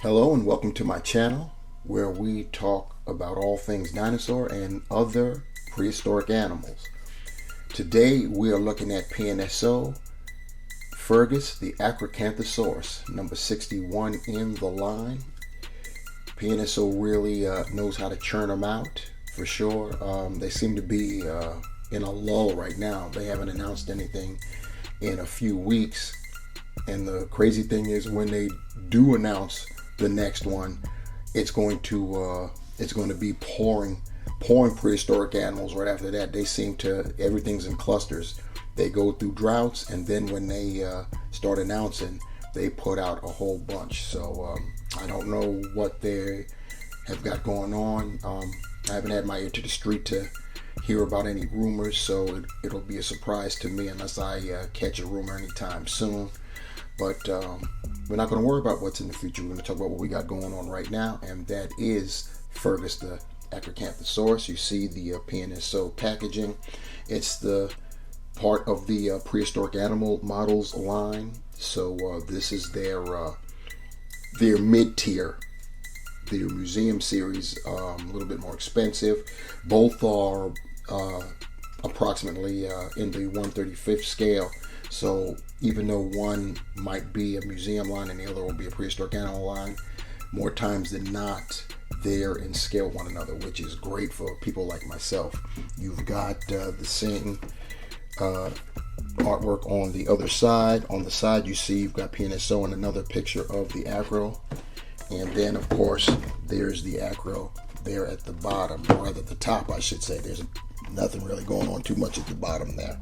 Hello and welcome to my channel where we talk about all things dinosaur and other prehistoric animals. Today we are looking at PNSO, Fergus, the Acrocanthosaurus, number 61 in the line. PNSO really knows how to churn them out for sure. They seem to be in a lull right now. They haven't announced anything in a few weeks. And the crazy thing is when they do announce the next one, it's going to be pouring prehistoric animals right after that. They seem to, everything's in clusters. They go through droughts, and then when they start announcing, they put out a whole bunch. So I don't know what they have got going on. I haven't had my ear to the street to hear about any rumors, so it'll be a surprise to me unless I catch a rumor anytime soon. But we're not going to worry about what's in the future. We're going to talk about what we got going on right now, and that is Fergus the Acrocanthosaurus. You see the PNSO packaging. It's the part of the prehistoric animal models line. So this is their mid-tier, their museum series, a little bit more expensive. Both are approximately in the 1/35th scale. So even though one might be a museum line and the other will be a prehistoric animal line, more times than not, they're in scale with one another, which is great for people like myself. You've got the same artwork on the other side. On the side, you see you've got PNSO and another picture of the Acro. And then, of course, there's the Acro there at the bottom, or at the top, I should say. There's nothing really going on too much at the bottom there.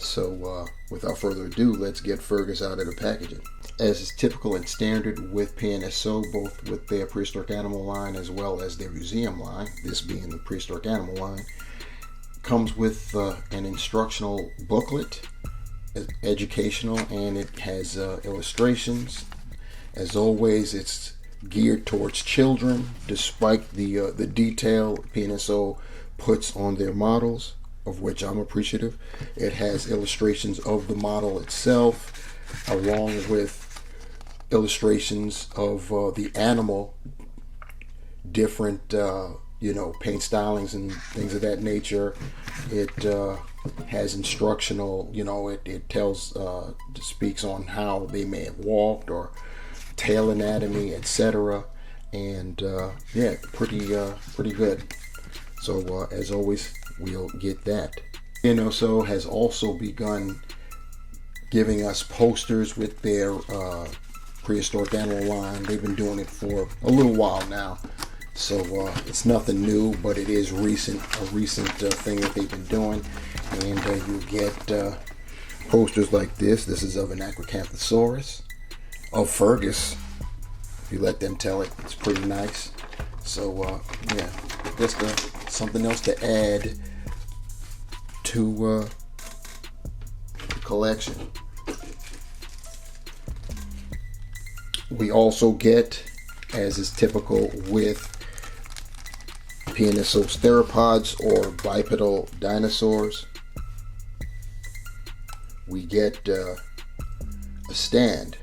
So without further ado, let's get Fergus out of the packaging. As is typical and standard with PNSO, both with their prehistoric animal line as well as their museum line, this being the prehistoric animal line, comes with an instructional booklet, educational, and it has illustrations. As always, it's geared towards children, despite the detail PNSO puts on their models, of which I'm appreciative. It has illustrations of the model itself, along with illustrations of the animal, different paint stylings and things of that nature. It has instructional, it tells, speaks on how they may have walked or tail anatomy, etc. And yeah, pretty good. So as always, we'll get that. PNSO has also begun giving us posters with their prehistoric animal line. They've been doing it for a little while now, so it's nothing new, but it is a recent thing that they've been doing. And you get posters like this. This is of an Acrocanthosaurus, of Fergus. If you let them tell it, it's pretty nice. So yeah, just something else to add to the collection. We also get, as is typical with PNSO's theropods or bipedal dinosaurs, we get a stand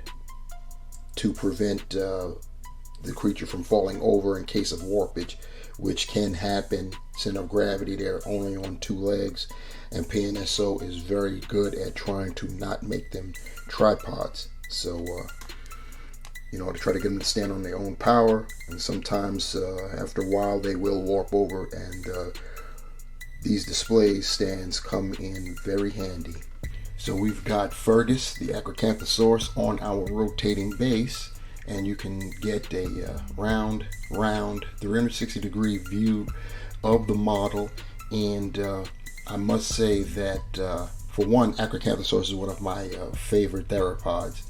to prevent the creature from falling over in case of warpage, which can happen. Center of gravity, they're only on two legs, and PNSO is very good at trying to not make them tripods. So to try to get them to stand on their own power, and sometimes after a while they will warp over, and these display stands come in very handy. So we've got Fergus the Acrocanthosaurus on our rotating base, and you can get a round 360-degree view of the model. And I must say that for one, Acrocanthosaurus is one of my favorite theropods.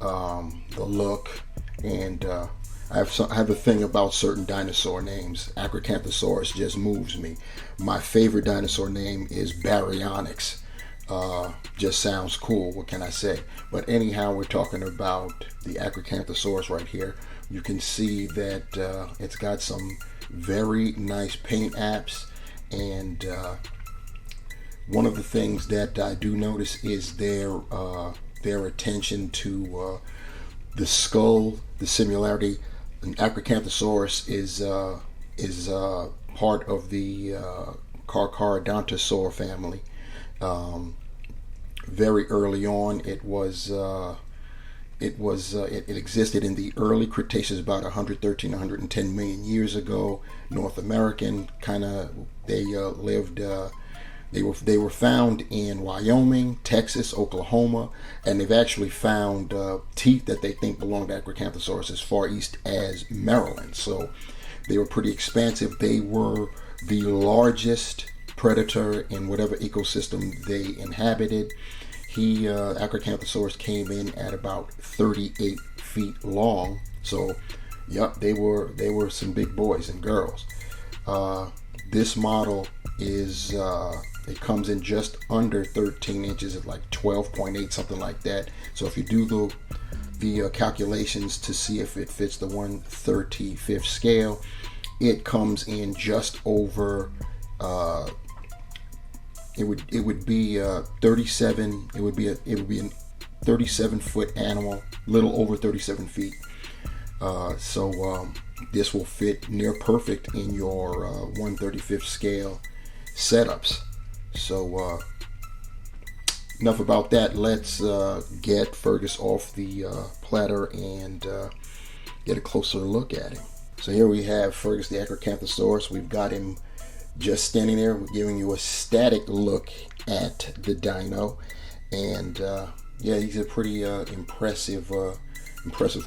The look, and I have a thing about certain dinosaur names. Acrocanthosaurus just moves me. My favorite dinosaur name is Baryonyx. Just sounds cool, what can I say? But anyhow, we're talking about the Acrocanthosaurus right here. You can see that it's got some very nice paint apps, and one of the things that I do notice is their attention to the skull, the similarity. An Acrocanthosaurus is part of the Carcharodontosaur family. Very early on, it existed in the early Cretaceous, about 113, 110 million years ago. North American, kind of, they lived. They were found in Wyoming, Texas, Oklahoma, and they've actually found teeth that they think belong to Acrocanthosaurus as far east as Maryland. So they were pretty expansive. They were the largest predator in whatever ecosystem they inhabited. Acrocanthosaurus came in at about 38 feet long. So, yep, they were some big boys and girls. This model is it comes in just under 13 inches at like 12.8, something like that. So if you do the calculations to see if it fits the 1/35th scale, it comes in just over. It would be 37. It would be a 37-foot animal, little over 37 feet. So this will fit near perfect in your 1/35th scale setups. So enough about that. Let's get Fergus off the platter and get a closer look at him. So here we have Fergus the Acrocanthosaurus. We've got him just standing there. We're giving you a static look at the dino, and yeah, he's a pretty impressive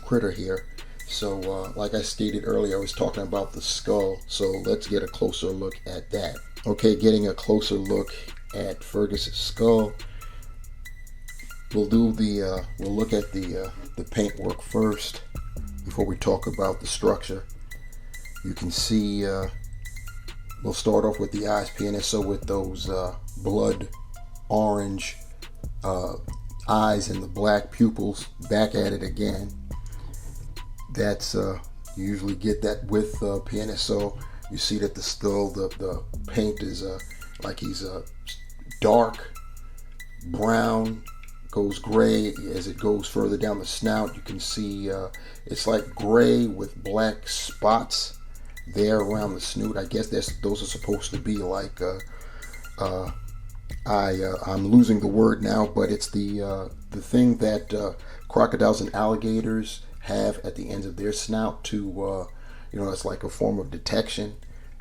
critter here. So like I stated earlier, I was talking about the skull, so let's get a closer look at that. Okay, getting a closer look at Fergus's skull. We'll look at the paintwork first before we talk about the structure. You can see we'll start off with the eyes, PNSO, with those blood orange eyes and the black pupils. Back at it again. That's you usually get that with PNSO. You see that the skull, the paint is like he's dark brown, goes gray as it goes further down the snout. You can see it's like gray with black spots there around the snoot. I guess those are supposed to be like I'm losing the word now, but it's the thing that crocodiles and alligators have at the ends of their snout to it's like a form of detection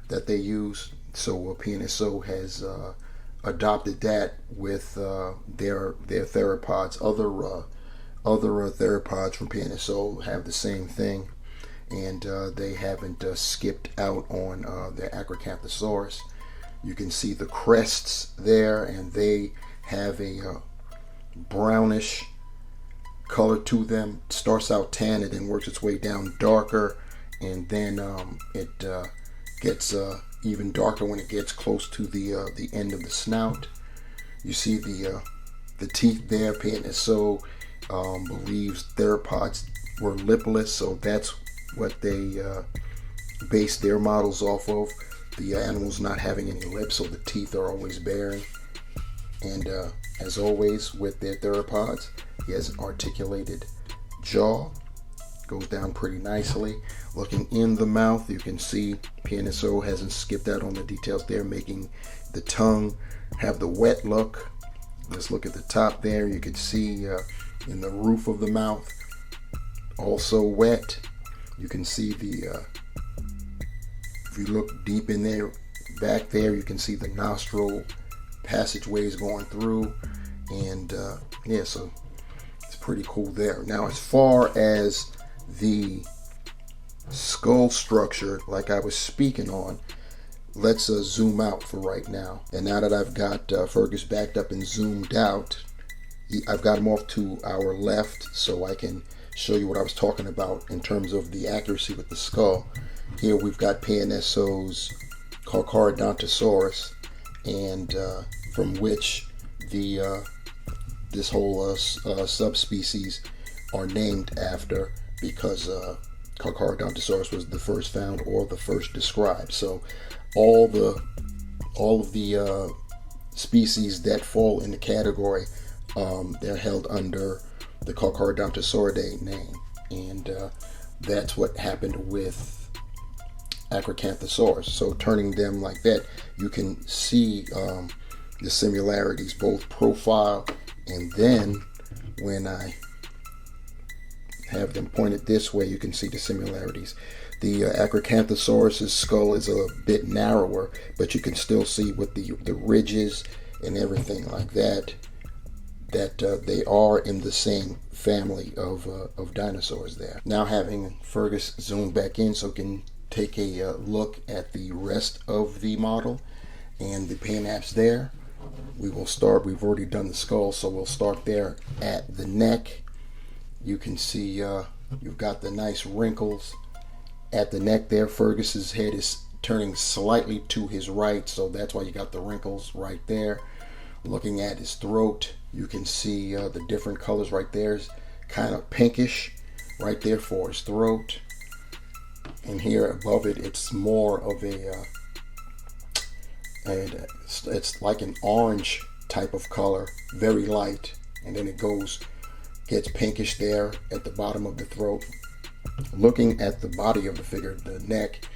that they use. So PNSO has adopted that with their theropods. Other theropods from PNSO have the same thing, and they haven't skipped out on their Acrocanthosaurus. You can see the crests there, and they have a brownish color to them. It starts out tan and then works its way down darker, and then it gets even darker when it gets close to the end of the snout. You see the teeth there. PNSO believes theropods were lipless, so that's what they base their models off of. The animals not having any lips, so the teeth are always baring. And as always with their theropods, he has an articulated jaw, goes down pretty nicely. Looking in the mouth, you can see PNSO hasn't skipped out on the details there, making the tongue have the wet look. Let's look at the top there. You can see in the roof of the mouth, also wet. You can see if you look deep in there, back there, you can see the nostril passageways going through, and yeah, so it's pretty cool there. Now, as far as the skull structure, like I was speaking on, let's zoom out for right now. And now that I've got Fergus backed up and zoomed out, I've got him off to our left so I can show you what I was talking about in terms of the accuracy with the skull. Here we've got PNSO's Carcharodontosaurus, and from which this whole subspecies are named after, because Carcharodontosaurus was the first found or the first described. So all of the species that fall in the category, they're held under the Carcharodontosauridae name. and that's what happened with Acrocanthosaurus. So turning them like that, you can see the similarities, both profile, and then when I have them pointed this way, you can see the similarities. The Acrocanthosaurus's skull is a bit narrower, but you can still see with the ridges and everything like that, that they are in the same family of dinosaurs there. Now having Fergus zoom back in so we can take a look at the rest of the model and the paint apps there. We will start, we've already done the skull, so we'll start there at the neck. You can see you've got the nice wrinkles at the neck there. Fergus's head is turning slightly to his right, so that's why you got the wrinkles right there. Looking at his throat, you can see the different colors right there. It's kind of pinkish right there for his throat. And here above it, it's more of it's like an orange type of color, very light, and then it gets pinkish there at the bottom of the throat. Looking at the body of the figure, the neck,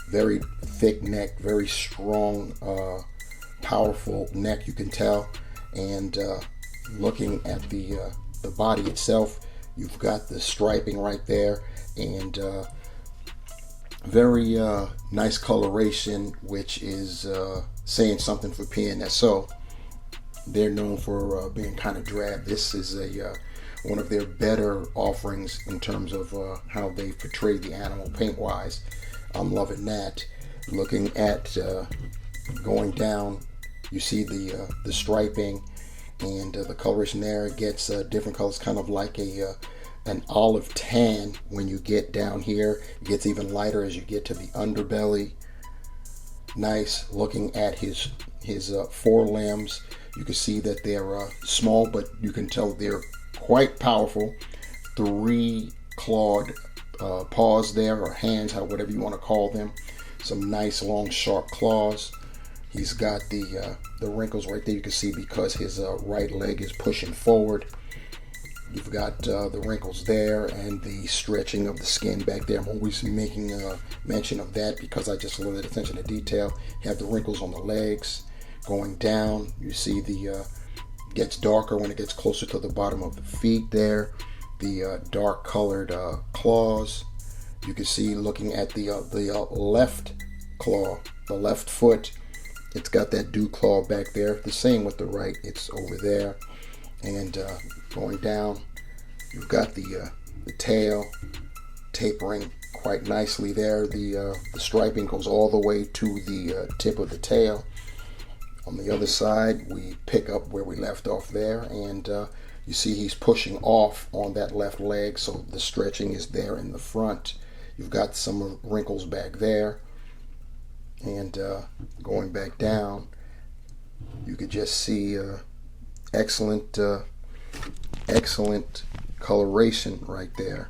very thick neck, very strong, powerful neck, you can tell. And looking at the body itself, you've got the striping right there, and very nice coloration, which is saying something for PNSO. They're known for being kind of drab. This is one of their better offerings in terms of how they portray the animal paint wise. I'm loving that. Looking at going down, you see the striping and the coloration there. It gets different colors, kind of like an olive tan. When you get down here, it gets even lighter as you get to the underbelly. Nice. Looking at his forelimbs, you can see that they're small, but you can tell they're quite powerful. 3 clawed paws there, or hands, whatever you want to call them. Some nice long sharp claws. He's got the wrinkles right there, you can see, because his right leg is pushing forward. You've got the wrinkles there and the stretching of the skin back there. I'm always making mention of that because I just love the attention to detail. You have the wrinkles on the legs. Going down, you see the gets darker when it gets closer to the bottom of the feet there. The dark colored claws. You can see, looking at the left claw, the left foot, it's got that dew claw back there. The same with the right, it's over there. And going down, you've got the tail tapering quite nicely there. The striping goes all the way to the tip of the tail. On the other side, we pick up where we left off there, and you see he's pushing off on that left leg, so the stretching is there in the front. You've got some wrinkles back there, and going back down, you could just see excellent coloration right there.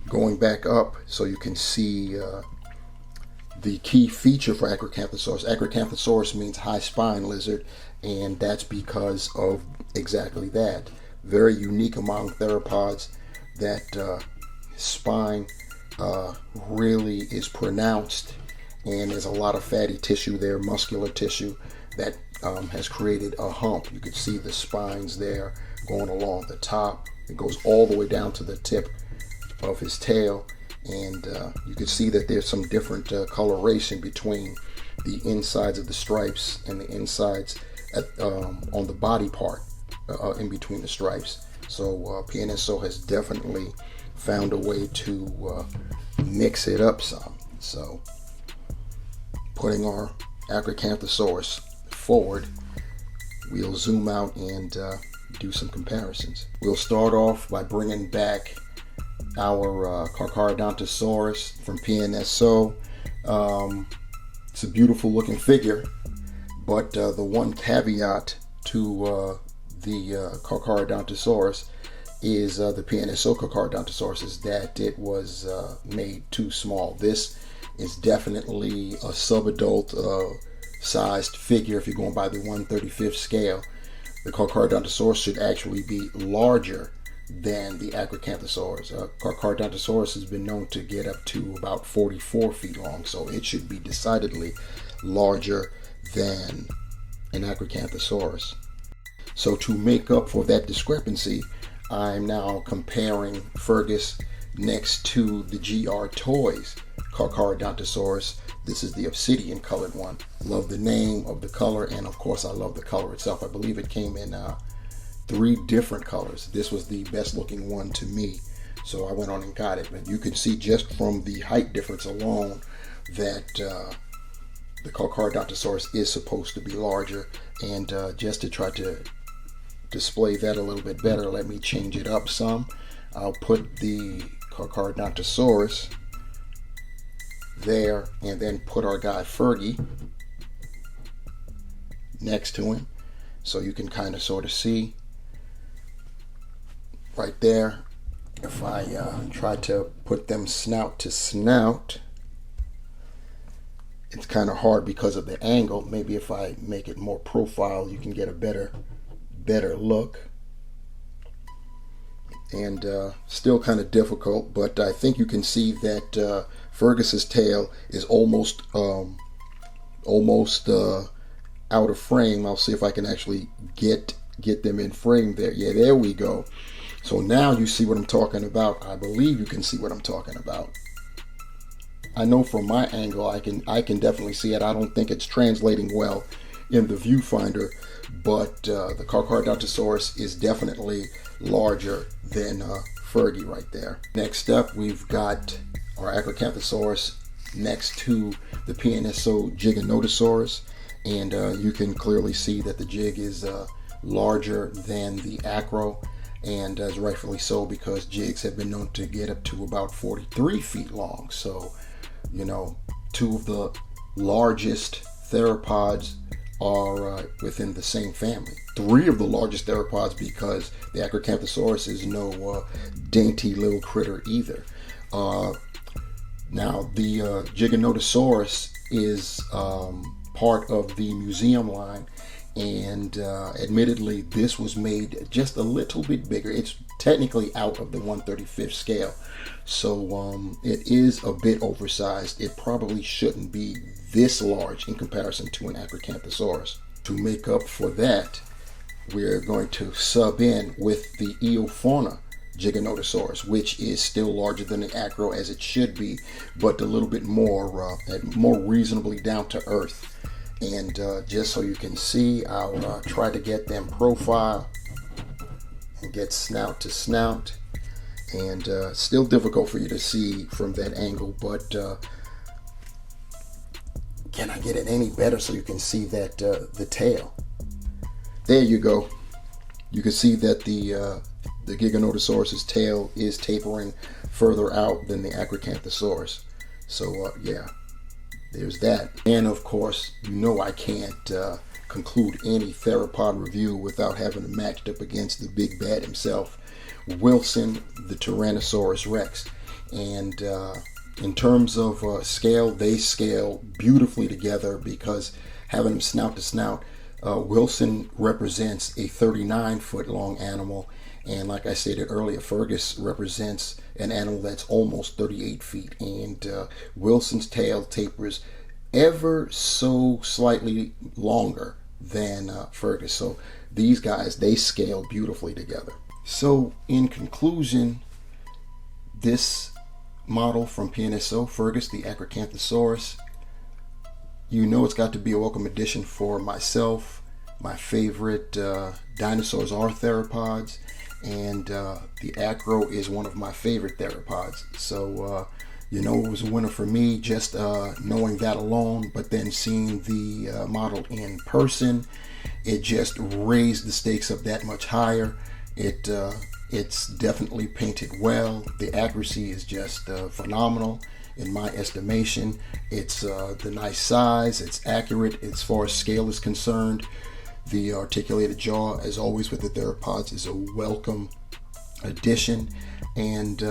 Going back up, so you can see the key feature for Acrocanthosaurus. Acrocanthosaurus means high spine lizard, and that's because of exactly that. Very unique among theropods, that spine really is pronounced, and there's a lot of fatty tissue there, muscular tissue, that has created a hump. You can see the spines there going along the top. It goes all the way down to the tip of his tail, and you can see that there's some different coloration between the insides of the stripes and the insides on the body part in between the stripes. So PNSO has definitely found a way to mix it up some. So putting our Acrocanthosaurus forward, we'll zoom out and do some comparisons. We'll start off by bringing back our Acrocanthosaurus from PNSO. It's a beautiful looking figure, but the one caveat to the Acrocanthosaurus is the PNSO Acrocanthosaurus is that it was made too small. This is definitely a subadult sized figure. If you're going by the 1/35th scale, the Acrocanthosaurus should actually be larger than the Acrocanthosaurus. Acrocanthosaurus has been known to get up to about 44 feet long, so it should be decidedly larger than an Acrocanthosaurus. So to make up for that discrepancy, I'm now comparing Fergus next to the GR Toys Carcharodontosaurus. This is the obsidian colored one. Love the name of the color, and of course I love the color itself. I believe it came in 3 different colors. This was the best looking one to me, so I went on and got it. But you can see just from the height difference alone that the Carcharodontosaurus is supposed to be larger. And just to try to display that a little bit better, let me change it up some. I'll put the Carcharodontosaurus there, and then put our guy Fergie next to him, so you can kind of sort of see right there. If I try to put them snout to snout, it's kind of hard because of the angle. Maybe if I make it more profile, you can get a better look. And still kind of difficult, but I think you can see that Fergus's tail is almost out of frame. I'll see if I can actually get them in frame there. Yeah, there we go. So now you see what I'm talking about. I believe you can see what I'm talking about. I know from my angle I can definitely see it. I don't think it's translating well in the viewfinder, but the Carcharodontosaurus is definitely larger than Fergie right there. Next up, we've got our Acrocanthosaurus next to the PNSO Giganotosaurus, and you can clearly see that the Jig is larger than the Acro, and as rightfully so, because Jigs have been known to get up to about 43 feet long. So, you know, 2 of the largest theropods are within the same family. 3 of the largest theropods, because the Acrocanthosaurus is no dainty little critter either. Now, the Giganotosaurus is part of the museum line, and admittedly, this was made just a little bit bigger. It's technically out of the 1/35th scale, so it is a bit oversized. It probably shouldn't be this large in comparison to an Acrocanthosaurus. To make up for that, we're going to sub in with the Eofauna Giganotosaurus, which is still larger than the Acro as it should be, but a little bit more reasonably down to earth. And just so you can see, I'll try to get them profile and get snout to snout, and still difficult for you to see from that angle, but can I get it any better so you can see that the tail? There you go. You can see that the Giganotosaurus's tail is tapering further out than the Acrocanthosaurus. So yeah, there's that. And of course, you know I can't conclude any theropod review without having it matched up against the big bad himself, Wilson the Tyrannosaurus Rex. And in terms of scale, they scale beautifully together, because having them snout to snout, Wilson represents a 39-foot long animal, and like I stated earlier, Fergus represents an animal that's almost 38 feet, and Wilson's tail tapers ever so slightly longer than Fergus. So these guys, they scale beautifully together. So in conclusion, this model from PNSO, Fergus the Acrocanthosaurus, you know it's got to be a welcome addition for myself. My favorite dinosaurs are theropods, and the Acro is one of my favorite theropods. So you know, it was a winner for me just knowing that alone, but then seeing the model in person, it just raised the stakes up that much higher. It's definitely painted well. The accuracy is just phenomenal in my estimation. It's the nice size, it's accurate as far as scale is concerned. The articulated jaw, as always with the theropods, is a welcome addition. And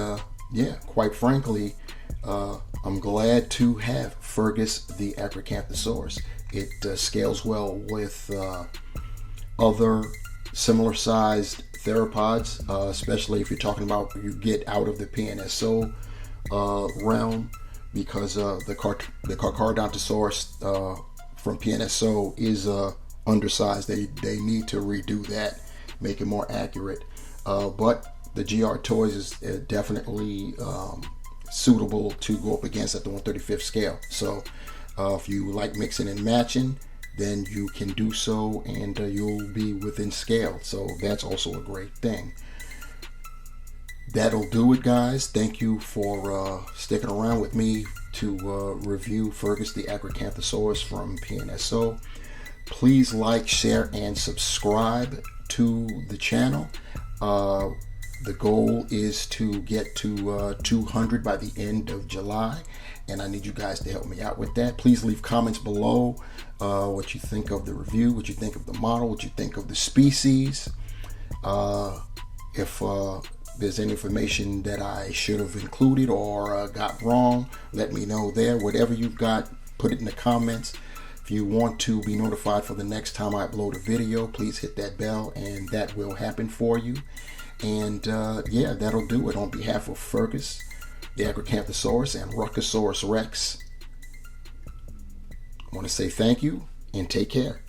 yeah, quite frankly, I'm glad to have Fergus the Acrocanthosaurus. It scales well with other similar sized theropods, especially if you're talking about you get out of the PNSO realm, because the Acrocanthosaurus from PNSO is undersized. They need to redo that, make it more accurate. But the GR Toys is definitely suitable to go up against at the 1/35th scale. So if you like mixing and matching, then you can do so, and you'll be within scale. So that's also a great thing. That'll do it, guys. Thank you for sticking around with me to review Fergus the Acrocanthosaurus from PNSO. Please like, share, and subscribe to the channel. The goal is to get to 200 by the end of July, and I need you guys to help me out with that. Please leave comments below what you think of the review, what you think of the model, what you think of the species. If there's any information that I should have included or got wrong, let me know there. Whatever you've got, put it in the comments. If you want to be notified for the next time I upload a video, please hit that bell, and that will happen for you. And yeah, that'll do it. On behalf of Fergus, the Acrocanthosaurus, and Ruckosaurus Rex, I want to say thank you and take care.